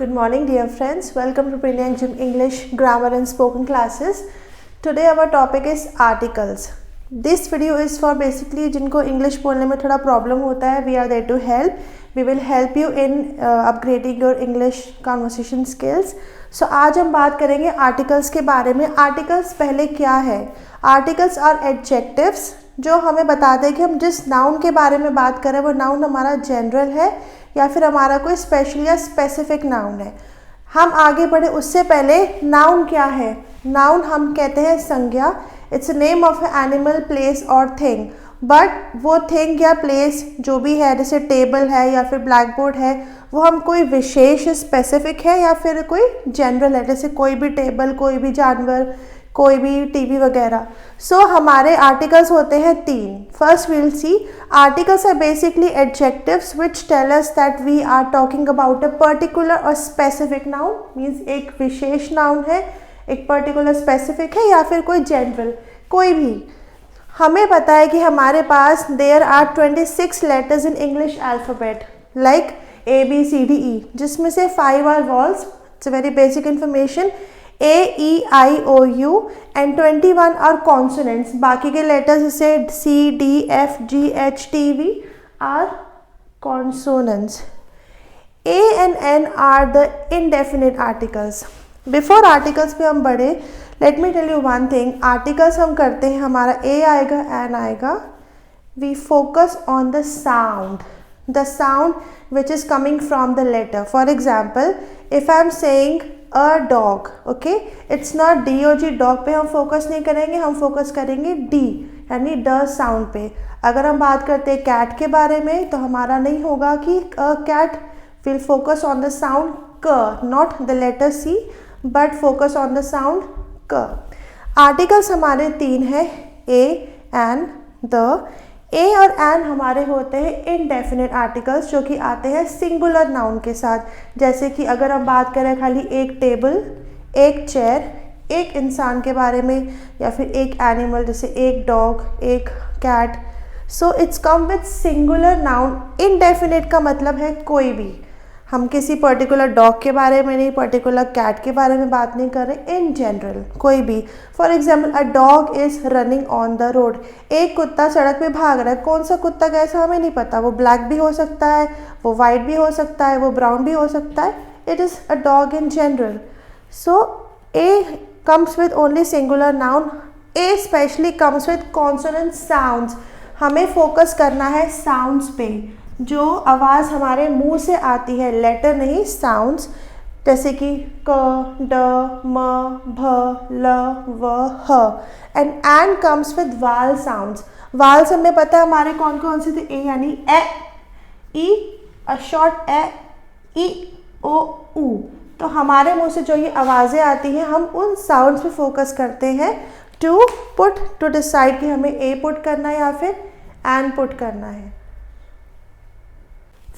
Good morning dear friends, welcome to Pranyak Gym English Grammar and Spoken classes. Today our topic is articles. This video is for basically जिनको English बोलने में थोड़ा problem होता है, we are there to help. We will help you in upgrading your English conversation skills. So आज हम बात करेंगे articles के बारे में. Articles पहले क्या है? Articles are adjectives जो हमें बताते हैं कि हम जिस noun के बारे में बात कर रहे हैं वो noun हमारा general है या फिर हमारा कोई स्पेशल या स्पेसिफिक नाउन है. हम आगे बढ़े उससे पहले नाउन क्या है? नाउन हम कहते हैं संज्ञा. It's a name of animal, place और थिंग. बट वो थिंग या प्लेस जो भी है, जैसे टेबल है या फिर ब्लैक बोर्ड है, वो हम कोई विशेष स्पेसिफिक है या फिर कोई जनरल है, जैसे कोई भी टेबल, कोई भी जानवर, कोई भी टीवी वगैरह. सो हमारे आर्टिकल्स होते हैं 3. First we'll see articles are basically adjectives which tell us that we are talking about a particular और स्पेसिफिक नाउन. मीन्स एक विशेष नाउन है, एक पर्टिकुलर स्पेसिफिक है या फिर कोई जनरल, कोई भी. हमें पता है कि हमारे पास there are 26 letters in English alphabet like ABCDE, जिसमें से 5 are vowels. It's a very basic information. AEIOU and 21 are consonants. बाकी के लेटर्स जैसे CDFGHTV are consonants. A and N are the indefinite articles. Before articles पे हम बढ़े, let me tell you one thing. Articles हम करते हैं, हमारा A आएगा, N आएगा. We focus on the sound, the sound which is coming from the letter. For example, if I am saying a dog, okay, it's not DOG, dog पे हम focus नहीं करेंगे, हम फोकस करेंगे D यानी ड साउंड पे. अगर हम बात करते हैं कैट के बारे में तो हमारा नहीं होगा कि cat. Will focus on the sound क, not the letter C, but focus on the sound क. आर्टिकल्स हमारे 3 हैं, A, N, द. ए और एन हमारे होते हैं इनडेफिनिट आर्टिकल्स जो कि आते हैं सिंगुलर नाउन के साथ. जैसे कि अगर हम बात करें खाली एक टेबल, एक चेयर, एक इंसान के बारे में या फिर एक एनिमल जैसे एक डॉग, एक cat. So it's come with singular noun. Indefinite का मतलब है कोई भी. हम किसी पर्टिकुलर डॉग के बारे में नहीं, पर्टिकुलर कैट के बारे में बात नहीं कर रहे, इन जनरल कोई भी. For example, a dog is running on the road. एक कुत्ता सड़क पे भाग रहा है. कौन सा कुत्ता कैसा हमें नहीं पता. वो ब्लैक भी हो सकता है, वो वाइट भी हो सकता है, वो ब्राउन भी हो सकता है. It is a dog in general. So A comes with only singular noun. A specially comes with consonant sounds. हमें फोकस करना है साउंड्स पे, जो आवाज़ हमारे मुंह से आती है, लेटर नहीं, साउंड्स. जैसे कि क, ड, म, भ, ल, व, ह. एंड कम्स विद वाल साउंड्स. वाल्स हमें पता है हमारे कौन कौन से थे. ए यानी ए, ई, अ शॉर्ट ए, ई, ओ, ऊ. तो हमारे मुंह से जो ये आवाज़ें आती हैं, हम उन साउंड्स पे फोकस करते हैं टू डिसाइड कि हमें ए पुट करना है या फिर एन पुट करना है.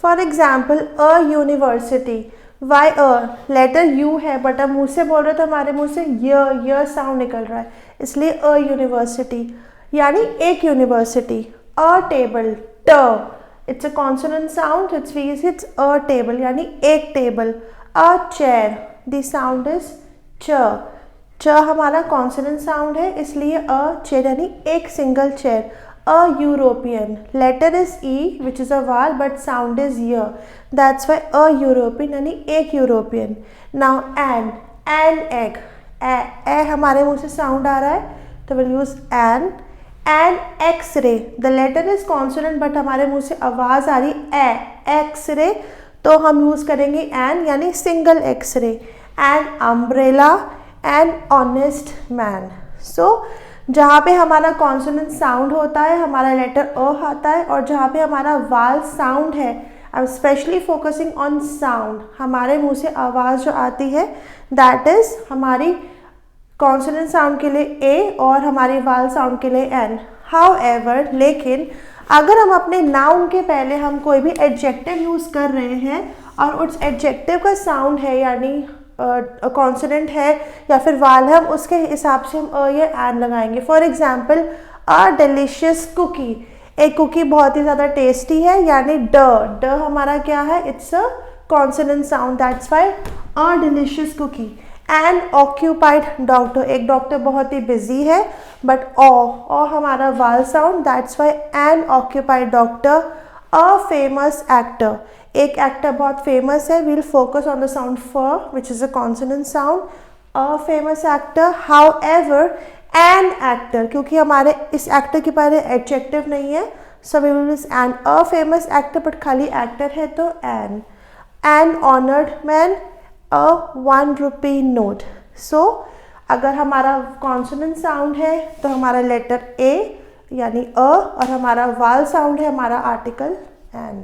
For example, a university. Why a, letter U है बट हम मुँह से बोल रहे तो हमारे मुँह से य साउंड निकल रहा है, इसलिए अ यूनिवर्सिटी यानी एक यूनिवर्सिटी. अ टेबल, ट, it's a consonant sound, it's a table यानी एक table. A chair, the sound is च. च हमारा कॉन्सोनेंट साउंड है, इसलिए अ चेयर यानी एक single chair. A European, letter is E which is a vowel but sound is y. That's why a European यानी एक European. Now an egg. ए हमारे मुंह से साउंड आ रहा है तो we'll use an. An X-ray, the letter is consonant but हमारे मुंह से आवाज़ आ रही है X-ray, तो हम यूज़ करेंगे an यानी single X-ray. An umbrella, an honest man. So जहाँ पे हमारा कॉन्सोनेंट साउंड होता है हमारा लेटर अ आता है, और जहाँ पे हमारा वाल साउंड है, I am specially focusing on sound, हमारे मुंह से आवाज़ जो आती है दैट इज़ हमारी कॉन्सोनेंट साउंड के लिए ए और हमारी वाल साउंड के लिए एन. हाउएवर, लेकिन अगर हम अपने नाउन के पहले हम कोई भी एडजेक्टिव यूज़ कर रहे हैं और उस एडजेक्टिव का साउंड है यानी कॉन्सोनेंट है या फिर वाल है, हम उसके हिसाब से हम ये एन लगाएंगे. For example, a delicious cookie. एक कुकी बहुत ही ज़्यादा टेस्टी है यानी ड. ड हमारा क्या है, it's a consonant sound, that's why a delicious cookie. An occupied doctor, एक डॉक्टर बहुत ही बिजी है, बट ओ हमारा वाल sound, that's why an occupied doctor. A famous actor, एक एक्टर बहुत फेमस है, we'll focus on the sound for, which is a consonant sound. A famous actor. However, an actor, क्योंकि हमारे इस एक्टर के पहले एडजेक्टिव नहीं है, so we will use an. A famous actor, but खाली एक्टर है तो an. An honored man. A 1 rupee note. So अगर हमारा कॉन्सोनेंट साउंड है तो हमारा लेटर ए यानी अ, और हमारा वाल साउंड है हमारा आर्टिकल एन.